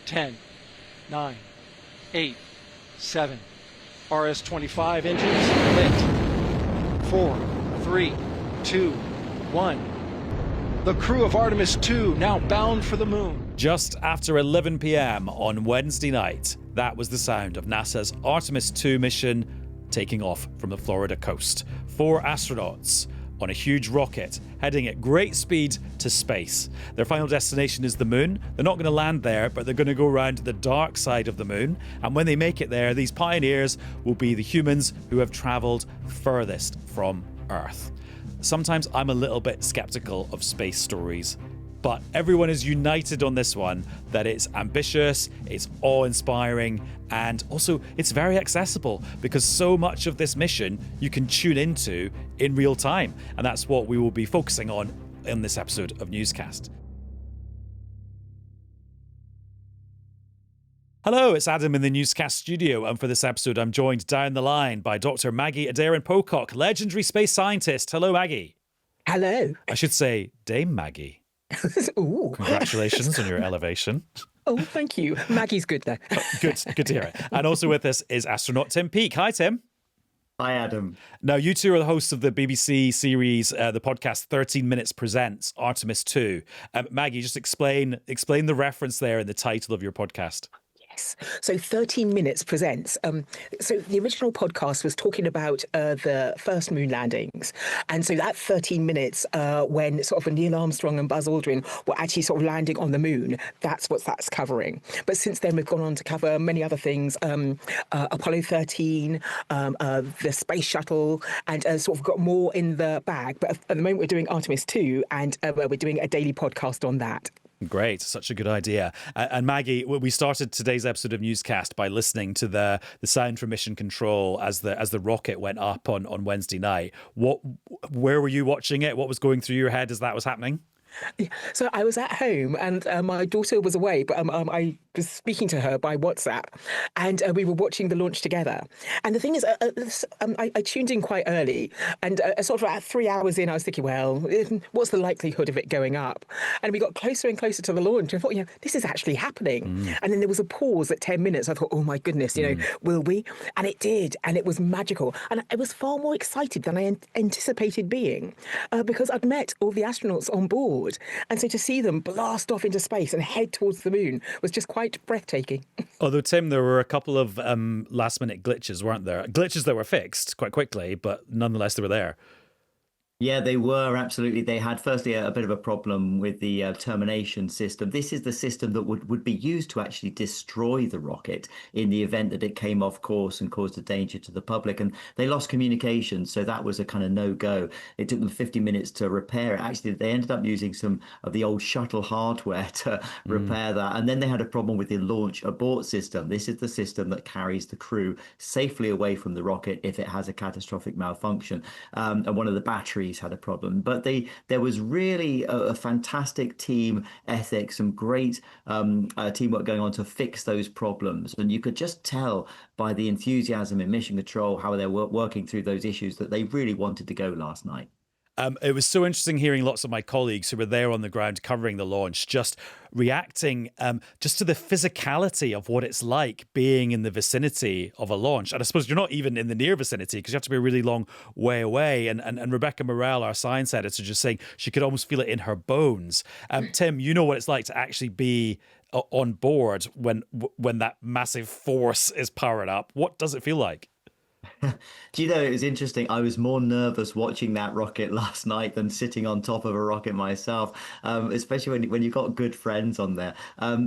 10, 9, 8, 7. RS-25 engines lit. 4, 3, 2, 1. The crew of Artemis II now bound for the moon. Just after 11 p.m. on Wednesday night, that was the sound of NASA's Artemis II mission taking off from the Florida coast. 4 astronauts on a huge rocket heading at great speed to space. Their final destination is the moon. They're not going to land there, but they're going to go around to the dark side of the moon. And when they make it there, these pioneers will be the humans who have traveled furthest from Earth. Sometimes I'm a little bit skeptical of space stories, but everyone is united on this one that it's ambitious, it's awe-inspiring, and also it's very accessible because so much of this mission you can tune into in real time. And that's what we will be focusing on in this episode of Newscast. Hello, it's Adam in the Newscast studio, and for this episode I'm joined down the line by Dr. Maggie Aderin-Pocock, legendary space scientist. Hello, Maggie. Hello. I should say Dame Maggie. Ooh. Congratulations on your elevation. Oh, thank you. Maggie's good though. Good to hear it. And also with us is astronaut Tim Peake. Hi, Tim. Hi, Adam. Now, you two are the hosts of the BBC series, the podcast 13 Minutes Presents Artemis II. Maggie, just explain the reference there in the title of your podcast. So 13 Minutes Presents. So the original podcast was talking about the first moon landings. And so that 13 minutes when sort of Neil Armstrong and Buzz Aldrin were actually sort of landing on the moon, that's what that's covering. But since then, we've gone on to cover many other things, Apollo 13, the space shuttle, and sort of got more in the bag. But at the moment, we're doing Artemis II, and we're doing a daily podcast on that. Great, such a good idea. And Maggie, we started today's episode of Newscast by listening to the sound from Mission Control as the rocket went up on Wednesday night. Where were you watching it? What was going through your head as that was happening? So I was at home and my daughter was away, but I was speaking to her by WhatsApp, and we were watching the launch together. And the thing is, I tuned in quite early, and sort of at 3 hours in, I was thinking, well, what's the likelihood of it going up? And we got closer and closer to the launch. I thought, this is actually happening. And then there was a pause at 10 minutes. I thought, oh my goodness, will we? And it did, and it was magical. And I was far more excited than I anticipated being, because I'd met all the astronauts on board. And so to see them blast off into space and head towards the moon was just quite breathtaking. Although, Tim, there were a couple of last-minute glitches, weren't there? Glitches that were fixed quite quickly, but nonetheless they were there. Yeah, they were, absolutely. They had, firstly, a bit of a problem with the termination system. This is the system that would be used to actually destroy the rocket in the event that it came off course and caused a danger to the public. And they lost communication, so that was a kind of no-go. It took them 50 minutes to repair it. Actually, they ended up using some of the old shuttle hardware to repair that. And then they had a problem with the launch abort system. This is the system that carries the crew safely away from the rocket if it has a catastrophic malfunction. And one of the batteries had a problem, but there was really a fantastic team ethic, some great teamwork going on to fix those problems, and you could just tell by the enthusiasm in Mission Control how they were working through those issues that they really wanted to go last night. It was so interesting hearing lots of my colleagues who were there on the ground covering the launch, just reacting just to the physicality of what it's like being in the vicinity of a launch. And I suppose you're not even in the near vicinity because you have to be a really long way away. And Rebecca Morrell, our science editor, just saying she could almost feel it in her bones. Tim, you know what it's like to actually be on board when that massive force is powered up. What does it feel like? Do you know, it was interesting. I was more nervous watching that rocket last night than sitting on top of a rocket myself, especially when you've got good friends on there.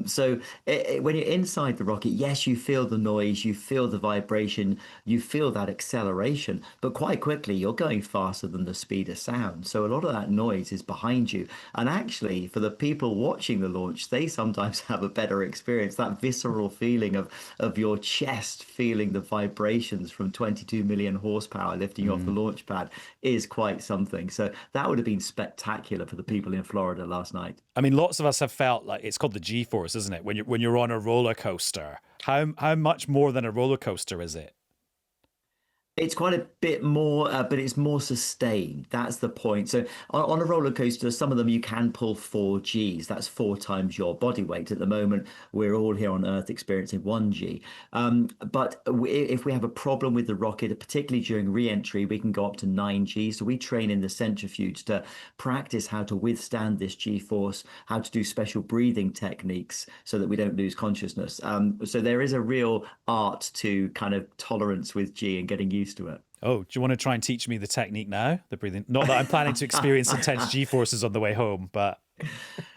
So when you're inside the rocket, yes, you feel the noise, you feel the vibration, you feel that acceleration, but quite quickly you're going faster than the speed of sound. So a lot of that noise is behind you. And actually, for the people watching the launch, they sometimes have a better experience, that visceral feeling of your chest feeling the vibrations from 22 million horsepower lifting you off the launch pad is quite something. So that would have been spectacular for the people in Florida last night. I mean, lots of us have felt like it's called the G-force, isn't it? When you're on a roller coaster. How much more than a roller coaster is it? It's quite a bit more, but it's more sustained. That's the point. So on a roller coaster, some of them you can pull 4Gs. That's 4 times your body weight. At the moment, we're all here on Earth experiencing 1G. But if we have a problem with the rocket, particularly during re-entry, we can go up to 9G. So we train in the centrifuge to practice how to withstand this G-force, how to do special breathing techniques so that we don't lose consciousness. So there is a real art to kind of tolerance with G and getting used to it. Oh, do you want to try and teach me the technique now? The breathing. Not that I'm planning to experience intense G forces on the way home, but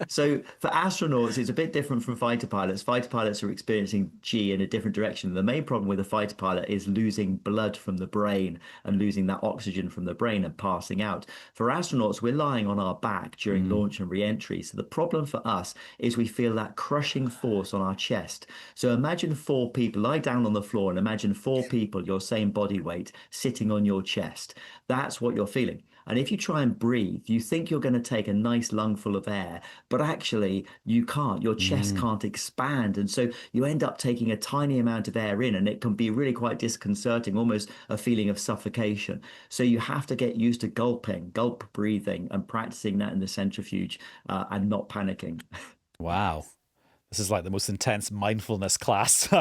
So for astronauts, it's a bit different from fighter pilots. Fighter pilots are experiencing G in a different direction. The main problem with a fighter pilot is losing blood from the brain and losing that oxygen from the brain and passing out. For astronauts, we're lying on our back during launch and re-entry. So the problem for us is we feel that crushing force on our chest. So imagine 4 people, lie down on the floor and imagine 4 people, your same body weight, sitting on your chest. That's what you're feeling. And if you try and breathe, you think you're going to take a nice lungful of air, but actually you can't. Your chest can't expand. And so you end up taking a tiny amount of air in, and it can be really quite disconcerting, almost a feeling of suffocation. So you have to get used to gulping, gulp breathing, and practicing that in the centrifuge and not panicking. wow. This is like the most intense mindfulness class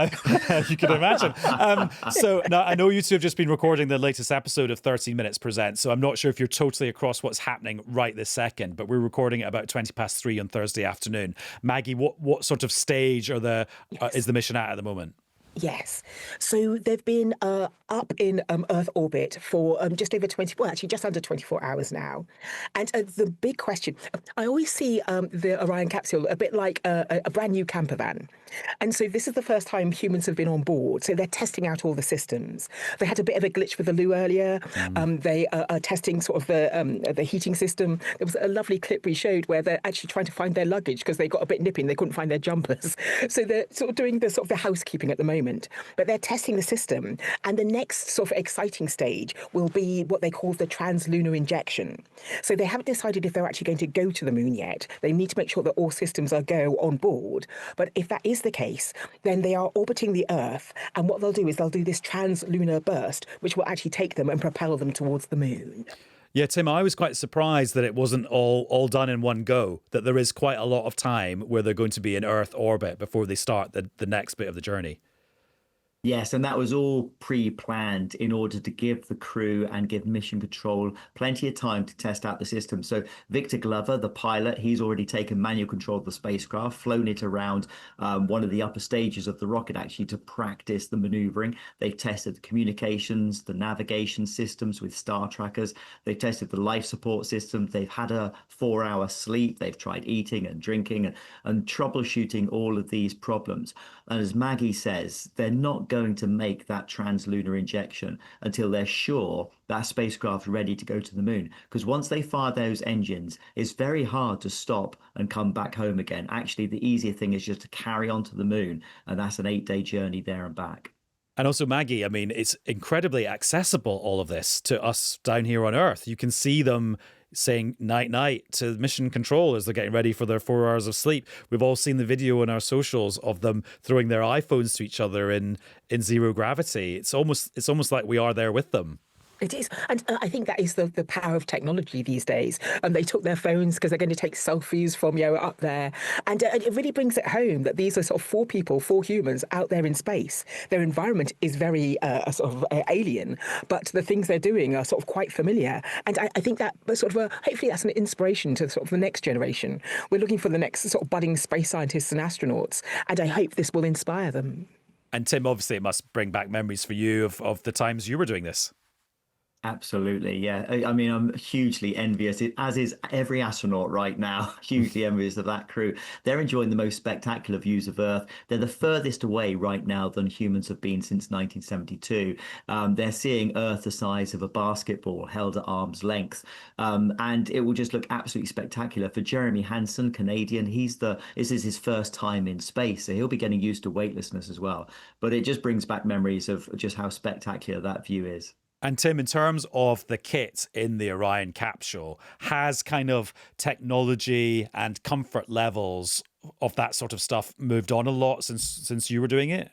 you can imagine. So now I know you two have just been recording the latest episode of 13 Minutes Presents, so I'm not sure if you're totally across what's happening right this second, but we're recording at about 3:20 on Thursday afternoon. Maggie, what sort of stage is the mission at the moment? Yes. So they've been up in Earth orbit for just over 20, well, actually just under 24 hours now. And the big question, I always see the Orion capsule a bit like a brand new camper van. And so this is the first time humans have been on board. So they're testing out all the systems. They had a bit of a glitch with the loo earlier. They are testing sort of the heating system. There was a lovely clip we showed where they're actually trying to find their luggage because they got a bit nippy and they couldn't find their jumpers. So they're sort of doing the sort of the housekeeping at the moment. But they're testing the system. And the next sort of exciting stage will be what they call the translunar injection. So they haven't decided if they're actually going to go to the moon yet. They need to make sure that all systems are go on board. But if that is the case, then they are orbiting the Earth. And what they'll do is they'll do this translunar burst, which will actually take them and propel them towards the moon. Yeah, Tim, I was quite surprised that it wasn't all done in one go, that there is quite a lot of time where they're going to be in Earth orbit before they start the next bit of the journey. Yes, and that was all pre-planned in order to give the crew and give mission control plenty of time to test out the system. So Victor Glover, the pilot, he's already taken manual control of the spacecraft, flown it around one of the upper stages of the rocket actually to practice the maneuvering. They've tested the communications, the navigation systems with star trackers. They've tested the life support system. They've had a 4-hour sleep. They've tried eating and drinking and troubleshooting all of these problems. And as Maggie says, they're not going to make that translunar injection until they're sure that spacecraft's ready to go to the moon. Because once they fire those engines, it's very hard to stop and come back home again. Actually, the easier thing is just to carry on to the moon, and that's an 8-day journey there and back. And also, Maggie, I mean, it's incredibly accessible, all of this, to us down here on Earth. You can see them saying night-night to mission control as they're getting ready for their 4 hours of sleep. We've all seen the video on our socials of them throwing their iPhones to each other in zero gravity. It's almost like we are there with them. It is. And I think that is the power of technology these days. And they took their phones because they're going to take selfies from up there. And it really brings it home that these are sort of 4 humans out there in space. Their environment is very sort of alien, but the things they're doing are sort of quite familiar. And I think that sort of hopefully that's an inspiration to sort of the next generation. We're looking for the next sort of budding space scientists and astronauts. And I hope this will inspire them. And Tim, obviously it must bring back memories for you of the times you were doing this. Absolutely, yeah. I mean, I'm hugely envious, as is every astronaut right now, hugely envious of that crew. They're enjoying the most spectacular views of Earth. They're the furthest away right now than humans have been since 1972. They're seeing Earth the size of a basketball held at arm's length. And it will just look absolutely spectacular. For Jeremy Hansen, Canadian, this is his first time in space, so he'll be getting used to weightlessness as well. But it just brings back memories of just how spectacular that view is. And Tim, in terms of the kit in the Orion capsule, has kind of technology and comfort levels of that sort of stuff moved on a lot since you were doing it?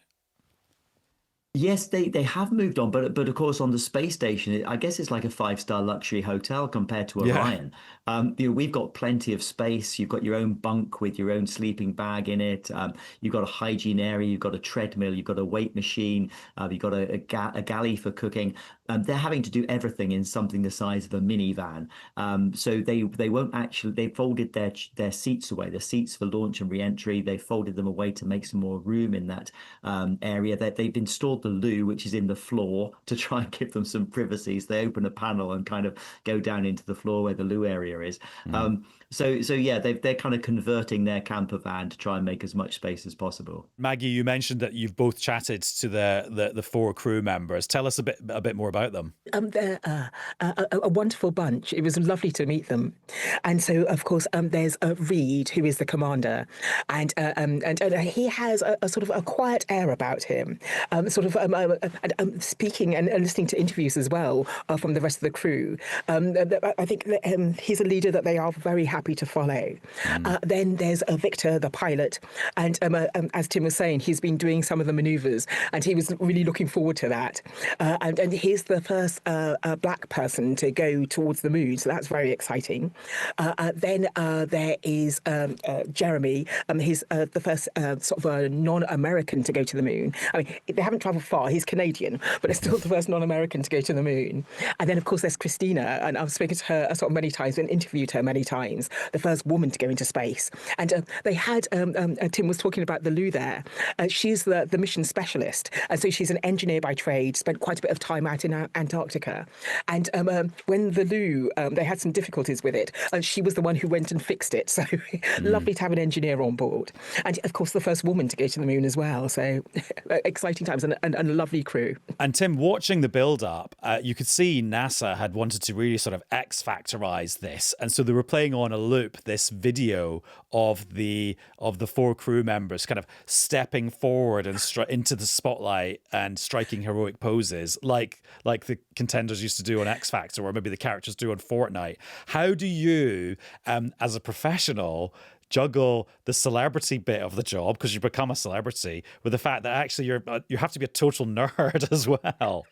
Yes, they have moved on, but of course on the space station, I guess it's like a five-star luxury hotel compared to Yeah. Orion. We've got plenty of space. You've got your own bunk with your own sleeping bag in it. You've got a hygiene area. You've got a treadmill. You've got a weight machine. You've got a galley for cooking. They're having to do everything in something the size of a minivan. So they won't actually. They folded their seats away. The seats for launch and re-entry. They folded them away to make some more room in that area. That they've installed the loo, which is in the floor, to try and give them some privacy. So they open a panel and kind of go down into the floor where the loo area is. So yeah, they're kind of converting their camper van to try and make as much space as possible. Maggie, you mentioned that you've both chatted to the four crew members. Tell us a bit more about them. They're a wonderful bunch. It was lovely to meet them. And so, of course, there's Reed, who is the commander, and he has a sort of a quiet air about him, speaking and listening to interviews as well from the rest of the crew. I think that, he's a leader that they are very happy to follow. Then there's Victor, the pilot, and as Tim was saying, he's been doing some of the manoeuvres, and he was really looking forward to that. And he's the first black person to go towards the moon, so that's very exciting. Then there is Jeremy. He's the first sort of a non-American to go to the moon. I mean, they haven't travelled far. He's Canadian, but it's still the first non-American to go to the moon. And then, of course, there's Christina, and I've spoken to her sort of many times and interviewed her many times, the first woman to go into space. And they had, Tim was talking about the Lou there. She's the mission specialist. And so she's an engineer by trade, spent quite a bit of time out in Antarctica. And when the Lou, they had some difficulties with it, she was the one who went and fixed it. So lovely to have an engineer on board. And of course, the first woman to go to the moon as well. So exciting times and a lovely crew. And Tim, watching the build-up, you could see NASA had wanted to really sort of X-factorize this, and so they were playing on a loop this video of the four crew members kind of stepping forward and into the spotlight and striking heroic poses, like the contenders used to do on X Factor, or maybe the characters do on Fortnite. How do you, as a professional, juggle the celebrity bit of the job, because you become a celebrity, with the fact that actually you have to be a total nerd as well?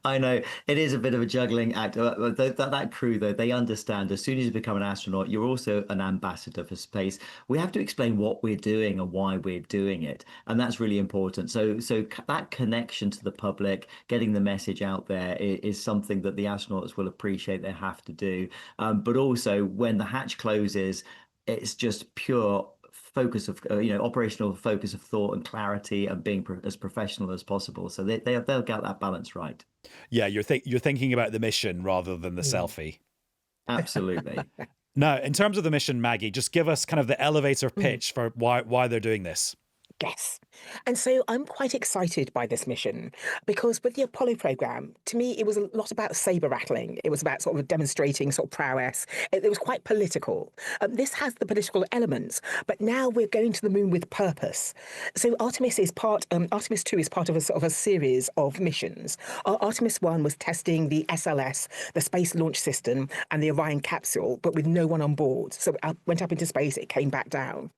I know it is a bit of a juggling act. That crew, though, they understand as soon as you become an astronaut, you're also an ambassador for space. We have to explain what we're doing and why we're doing it, and that's really important. So that connection to the public, getting the message out there, is something that the astronauts will appreciate. They have to do, but also when the hatch closes, it's just pure focus of operational focus of thought and clarity and being as professional as possible. So they'll get that balance right. Yeah, you're thinking about the mission rather than the selfie. Absolutely. Now, in terms of the mission, Maggie, just give us kind of the elevator pitch for why they're doing this. Yes. And so I'm quite excited by this mission because with the Apollo program, to me, it was a lot about saber rattling. It was about sort of demonstrating sort of prowess. It was quite political. This has the political elements, but now we're going to the moon with purpose. So Artemis II is part of a sort of a series of missions. Artemis I was testing the SLS, the Space Launch System, and the Orion capsule, but with no one on board. So it went up into space, it came back down.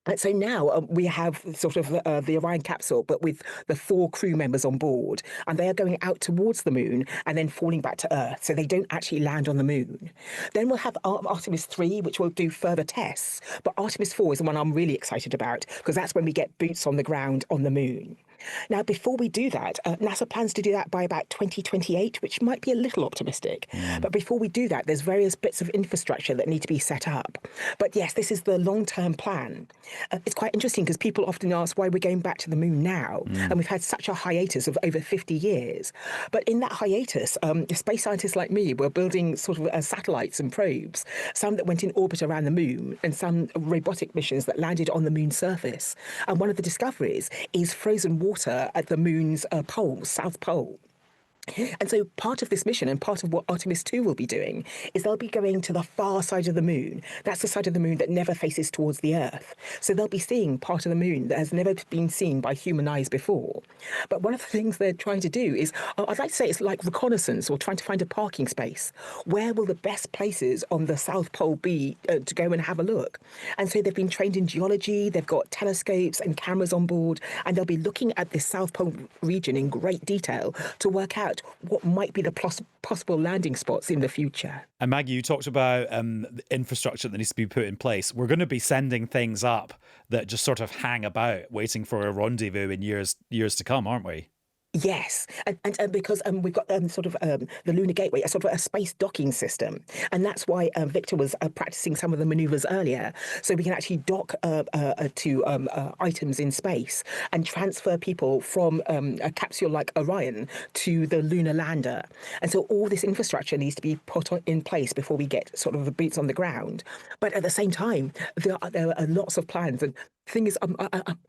And so now we have sort of the Orion capsule, but with the four crew members on board, and they are going out towards the moon and then falling back to Earth, so they don't actually land on the moon. Then we'll have Artemis III, which will do further tests, but Artemis IV is the one I'm really excited about, because that's when we get boots on the ground on the moon. Now, before we do that, NASA plans to do that by about 2028, which might be a little optimistic. But before we do that, there's various bits of infrastructure that need to be set up. But yes, this is the long-term plan. It's quite interesting because people often ask why we're going back to the moon now. And we've had such a hiatus of over 50 years. But in that hiatus, space scientists like me were building sort of satellites and probes, some that went in orbit around the moon and some robotic missions that landed on the moon's surface. And one of the discoveries is frozen water at the moon's pole, South Pole. And so part of this mission and part of what Artemis II will be doing is they'll be going to the far side of the moon. That's the side of the moon that never faces towards the Earth. So they'll be seeing part of the moon that has never been seen by human eyes before. But one of the things they're trying to do is, I'd like to say it's like reconnaissance or trying to find a parking space. Where will the best places on the South Pole be to go and have a look? And so they've been trained in geology, they've got telescopes and cameras on board, and they'll be looking at this South Pole region in great detail to work out what might be the possible landing spots in the future. And Maggie, you talked about the infrastructure that needs to be put in place. We're going to be sending things up that just sort of hang about, waiting for a rendezvous in years to come, aren't we? Yes, and because we've got the Lunar Gateway, a sort of a space docking system, and that's why Victor was practicing some of the manoeuvres earlier, so we can actually dock to items in space and transfer people from a capsule like Orion to the lunar lander. And so all this infrastructure needs to be put in place before we get sort of the boots on the ground. But at the same time, there are lots of plans. And the thing is,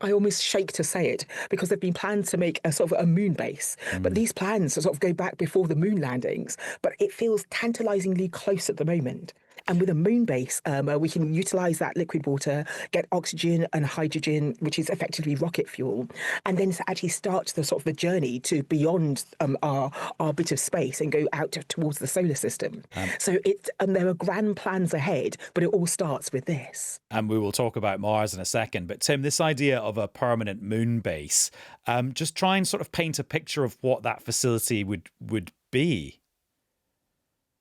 I almost shake to say it because there've been plans to make a sort of a moon base, but these plans sort of go back before the moon landings. But it feels tantalizingly close at the moment. And with a moon base, we can utilize that liquid water, get oxygen and hydrogen, which is effectively rocket fuel, and then to actually start the sort of the journey to beyond our bit of space and go out towards the solar system. So there are grand plans ahead, but it all starts with this. And we will talk about Mars in a second. But Tim, this idea of a permanent moon base, just try and sort of paint a picture of what that facility would be.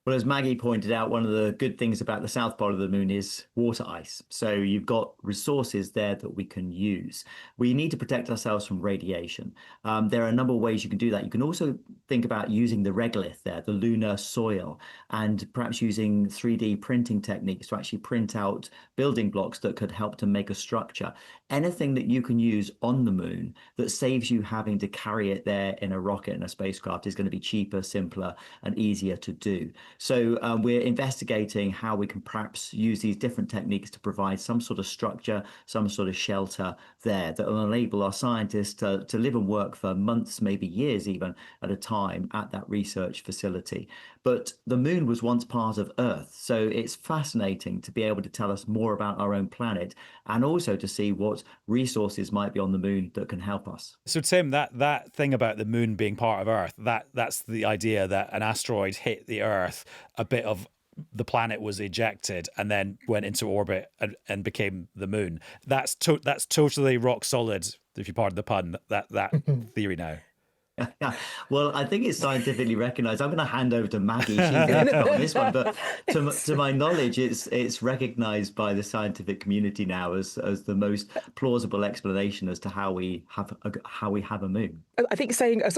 Well, as Maggie pointed out, one of the good things about the south pole of the moon is water ice. So you've got resources there that we can use. We need to protect ourselves from radiation. There are a number of ways you can do that. You can also think about using the regolith there, the lunar soil, and perhaps using 3D printing techniques to actually print out building blocks that could help to make a structure. Anything that you can use on the moon that saves you having to carry it there in a rocket and a spacecraft is going to be cheaper, simpler, and easier to do. So we're investigating how we can perhaps use these different techniques to provide some sort of structure, some sort of shelter there that will enable our scientists to live and work for months, maybe years even at a time at that research facility. But the moon was once part of Earth, so it's fascinating to be able to tell us more about our own planet and also to see what resources might be on the moon that can help us. So Tim, that thing about the moon being part of Earth, that's the idea that an asteroid hit the Earth, a bit of the planet was ejected and then went into orbit and became the moon. That's totally rock solid, if you pardon the pun, that theory now. Well, I think it's scientifically recognized. I'm going to hand over to Maggie. She's the expert on this one, but to my knowledge, it's recognized by the scientific community now as the most plausible explanation as to how we have a moon. I think saying it's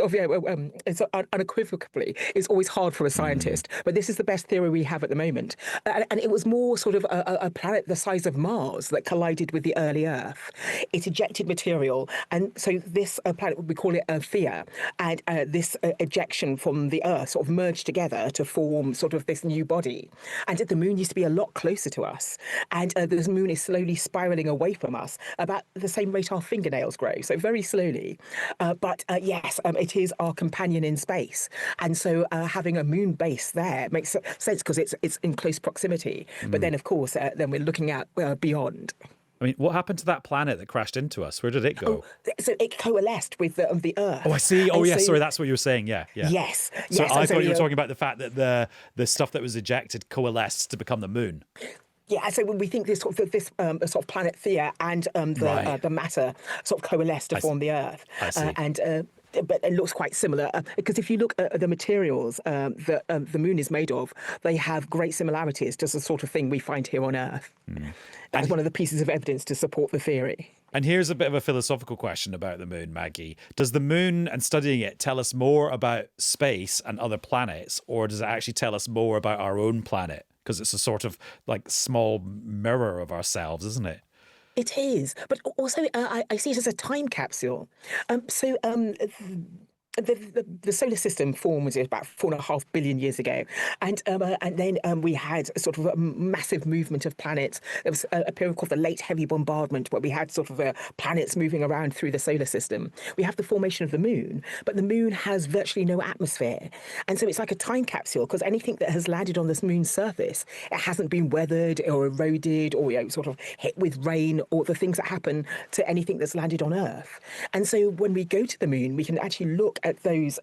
unequivocally is always hard for a scientist, but this is the best theory we have at the moment. And it was more sort of a planet the size of Mars that collided with the early Earth. It ejected material, and so this planet, we call it Theia, and this ejection from the Earth sort of merged together to form sort of this new body. And the moon used to be a lot closer to us, and this moon is slowly spiraling away from us about the same rate our fingernails grow, so very slowly. But yes, it is our companion in space. And so having a moon base there makes sense because it's in close proximity. But then, of course, then we're looking at beyond. I mean, what happened to that planet that crashed into us? Where did it go? So it coalesced with the Earth. Oh, I see. Oh, yeah. Sorry, that's what you were saying. Yeah. Yes. So yes. I thought you were talking about the fact that the stuff that was ejected coalesced to become the moon. Yeah, so when we think this sort of planet Theia and the matter sort of coalesced to form the Earth, I see. But it looks quite similar because if you look at the materials that the moon is made of, they have great similarities to the sort of thing we find here on Earth. That's one of the pieces of evidence to support the theory. And here's a bit of a philosophical question about the moon, Maggie. Does the moon and studying it tell us more about space and other planets, or does it actually tell us more about our own planet? Because it's a sort of like small mirror of ourselves, isn't it? It is, but also I see it as a time capsule. the solar system formed about 4.5 billion years ago, and then we had a sort of a massive movement of planets. There was a period called the Late Heavy Bombardment, where we had sort of planets moving around through the solar system. We have the formation of the moon, but the moon has virtually no atmosphere, and so it's like a time capsule, because anything that has landed on this moon's surface, it hasn't been weathered or eroded or sort of hit with rain or the things that happen to anything that's landed on Earth. And so when we go to the moon, we can actually look at those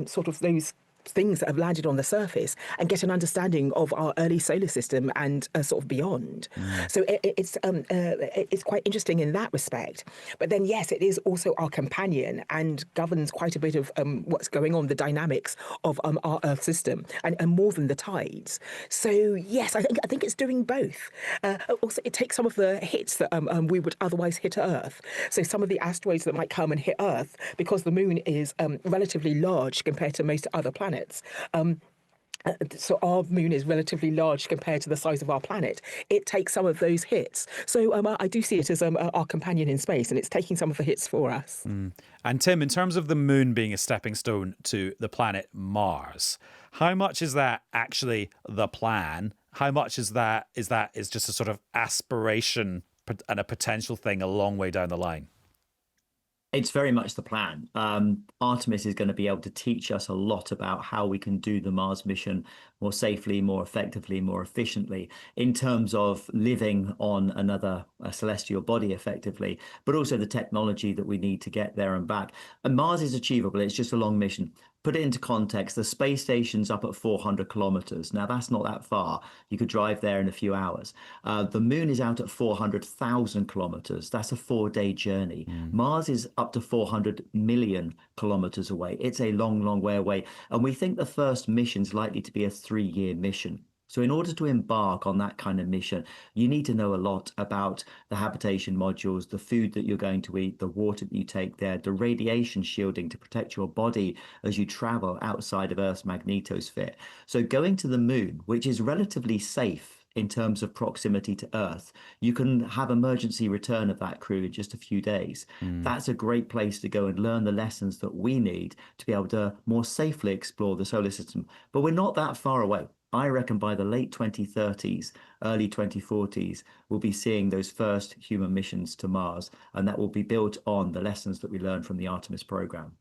sort of those things that have landed on the surface and get an understanding of our early solar system and sort of beyond. So it's quite interesting in that respect. But then, yes, it is also our companion and governs quite a bit of what's going on, the dynamics of our Earth system, and more than the tides. So yes, I think it's doing both. Also, it takes some of the hits that we would otherwise hit Earth. So some of the asteroids that might come and hit Earth, because the moon is relatively large compared to most other planets. So our moon is relatively large compared to the size of our planet. It takes some of those hits. So I do see it as our companion in space, and it's taking some of the hits for us. And Tim, in terms of the moon being a stepping stone to the planet Mars, how much is that actually the plan? How much is just a sort of aspiration and a potential thing a long way down the line? It's very much the plan. Artemis is going to be able to teach us a lot about how we can do the Mars mission more safely, more effectively, more efficiently in terms of living on another celestial body effectively, but also the technology that we need to get there and back. And Mars is achievable. It's just a long mission. Put it into context, the space station's up at 400 kilometers. Now, that's not that far. You could drive there in a few hours. The moon is out at 400,000 kilometers. That's a 4-day journey. Mars is up to 400 million kilometers away. It's a long, long way away. And we think the first mission's likely to be a 3-year mission. So in order to embark on that kind of mission, you need to know a lot about the habitation modules, the food that you're going to eat, the water that you take there, the radiation shielding to protect your body as you travel outside of Earth's magnetosphere. So going to the moon, which is relatively safe in terms of proximity to Earth, you can have emergency return of that crew in just a few days. That's a great place to go and learn the lessons that we need to be able to more safely explore the solar system. But we're not that far away. I reckon by the late 2030s, early 2040s, we'll be seeing those first human missions to Mars, and that will be built on the lessons that we learned from the Artemis program.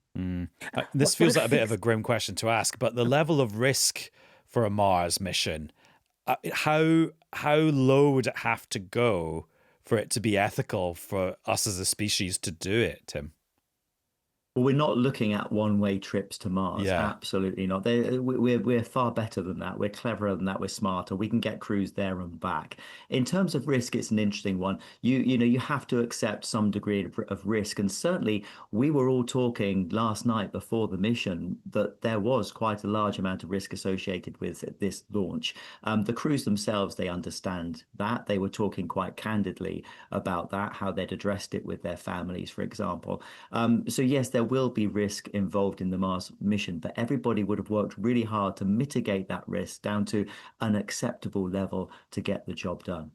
This feels like a bit of a grim question to ask, but the level of risk for a Mars mission, how low would it have to go for it to be ethical for us as a species to do it, Tim? Well, we're not looking at one-way trips to Mars. Yeah. Absolutely not. We're far better than that. We're cleverer than that. We're smarter. We can get crews there and back. In terms of risk, it's an interesting one. You have to accept some degree of risk. And certainly, we were all talking last night before the mission that there was quite a large amount of risk associated with this launch. The crews themselves, they understand that. They were talking quite candidly about that, how they'd addressed it with their families, for example. So yes, there will be risk involved in the Mars mission, but everybody would have worked really hard to mitigate that risk down to an acceptable level to get the job done.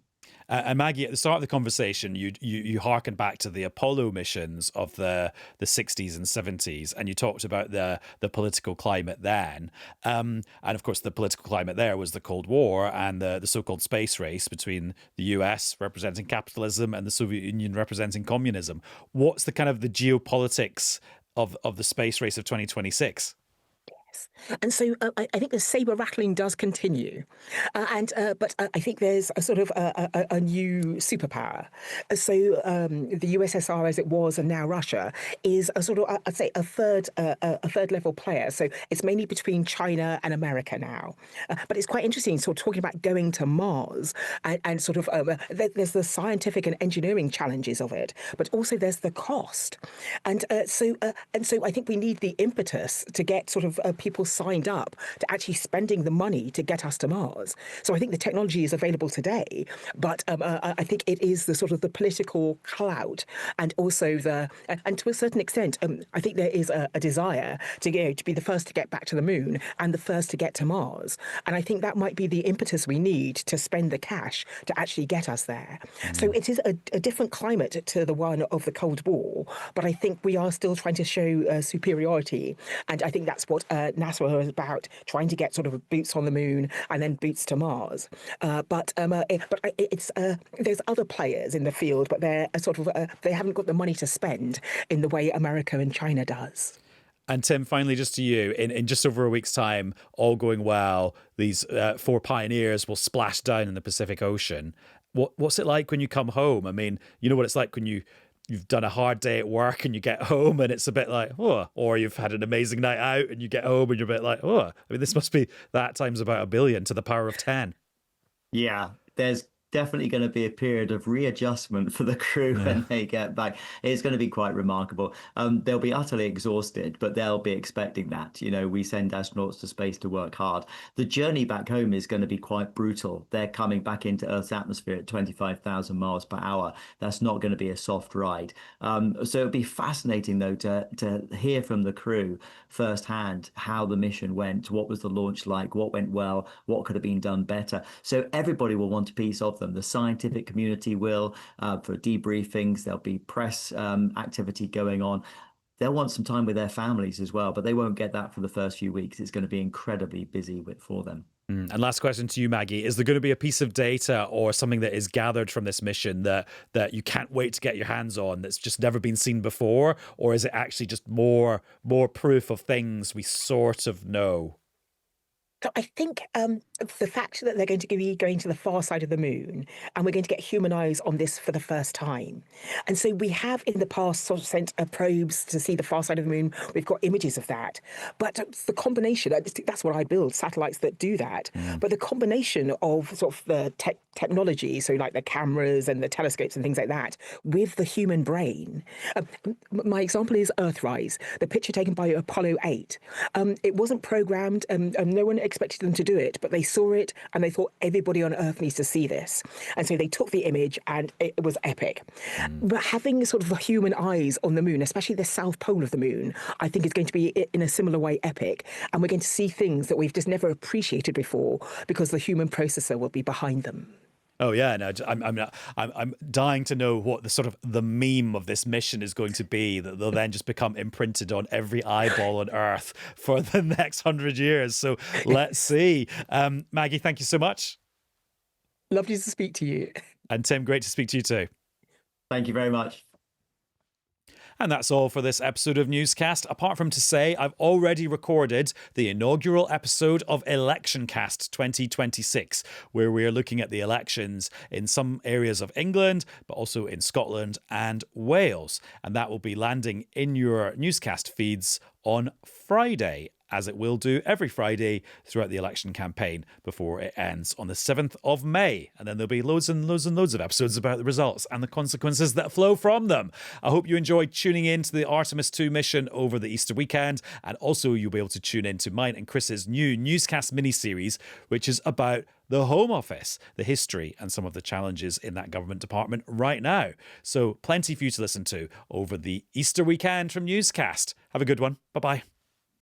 And Maggie, at the start of the conversation, you harkened back to the Apollo missions of the 60s and 70s, and you talked about the political climate then. And of course, the political climate there was the Cold War and the so-called space race between the US representing capitalism and the Soviet Union representing communism. What's the kind of the geopolitics of the space race of 2026? And so I think the saber rattling does continue, but I think there's a sort of a new superpower. So the USSR, as it was, and now Russia, is a sort of, I'd say, a third level player. So it's mainly between China and America now. But it's quite interesting, sort of talking about going to Mars, and sort of there's the scientific and engineering challenges of it, but also there's the cost. And so I think we need the impetus to get sort of people signed up to actually spending the money to get us to Mars. So I think the technology is available today, but I think it is the sort of the political clout and also and to a certain extent, I think there is a desire to be the first to get back to the moon and the first to get to Mars. And I think that might be the impetus we need to spend the cash to actually get us there. So it is a different climate to the one of the Cold War, but I think we are still trying to show superiority. And I think that's what NASA is about, trying to get sort of boots on the moon and then boots to Mars. But there's other players in the field, but they're they haven't got the money to spend in the way America and China does. And Tim, finally, just to you, in just over a week's time, all going well, these 4 pioneers will splash down in the Pacific Ocean. What's it like when you come home? I mean, you know what it's like when you've done a hard day at work and you get home and it's a bit like, oh, or you've had an amazing night out and you get home and you're a bit like, oh, I mean, this must be that times about 1 billion to the power of 10. Yeah, there's definitely going to be a period of readjustment for the crew when they get back. It's going to be quite remarkable. They'll be utterly exhausted, but they'll be expecting that. You know, we send astronauts to space to work hard. The journey back home is going to be quite brutal. They're coming back into Earth's atmosphere at 25,000 miles per hour. That's not going to be a soft ride. So it'll be fascinating, though, to hear from the crew firsthand how the mission went, what was the launch like, what went well, what could have been done better. So everybody will want a piece of them. The scientific community will, for debriefings, there'll be press activity going on. They'll want some time with their families as well, but they won't get that for the first few weeks. It's going to be incredibly busy for them. And last question to you, Maggie. Is there going to be a piece of data or something that is gathered from this mission that you can't wait to get your hands on that's just never been seen before? Or is it actually just more proof of things we sort of know? So I think the fact that they're going to be going to the far side of the moon and we're going to get human eyes on this for the first time. And so we have in the past sort of sent probes to see the far side of the moon. We've got images of that. But the combination, that's what I build, satellites that do that. But the combination of sort of the technology, so like the cameras and the telescopes and things like that, with the human brain. My example is Earthrise, the picture taken by Apollo 8. It wasn't programmed, no one expected them to do it, but they saw it and they thought everybody on Earth needs to see this. And so they took the image and it was epic. But having sort of the human eyes on the moon, especially the south pole of the moon, I think is going to be in a similar way epic. And we're going to see things that we've just never appreciated before because the human processor will be behind them. Oh yeah, no, I'm dying to know what the meme of this mission is going to be that they'll then just become imprinted on every eyeball on Earth for the next 100 years. So let's see. Maggie, thank you so much. Lovely to speak to you. And Tim, great to speak to you too. Thank you very much. And that's all for this episode of Newscast. Apart from to say, I've already recorded the inaugural episode of Electioncast 2026, where we're looking at the elections in some areas of England, but also in Scotland and Wales. And that will be landing in your Newscast feeds on Friday, as it will do every Friday throughout the election campaign before it ends on the 7th of May. And then there'll be loads and loads and loads of episodes about the results and the consequences that flow from them. I hope you enjoyed tuning in to the Artemis II mission over the Easter weekend. And also you'll be able to tune in to mine and Chris's new Newscast mini-series, which is about the Home Office, the history and some of the challenges in that government department right now. So plenty for you to listen to over the Easter weekend from Newscast. Have a good one. Bye-bye.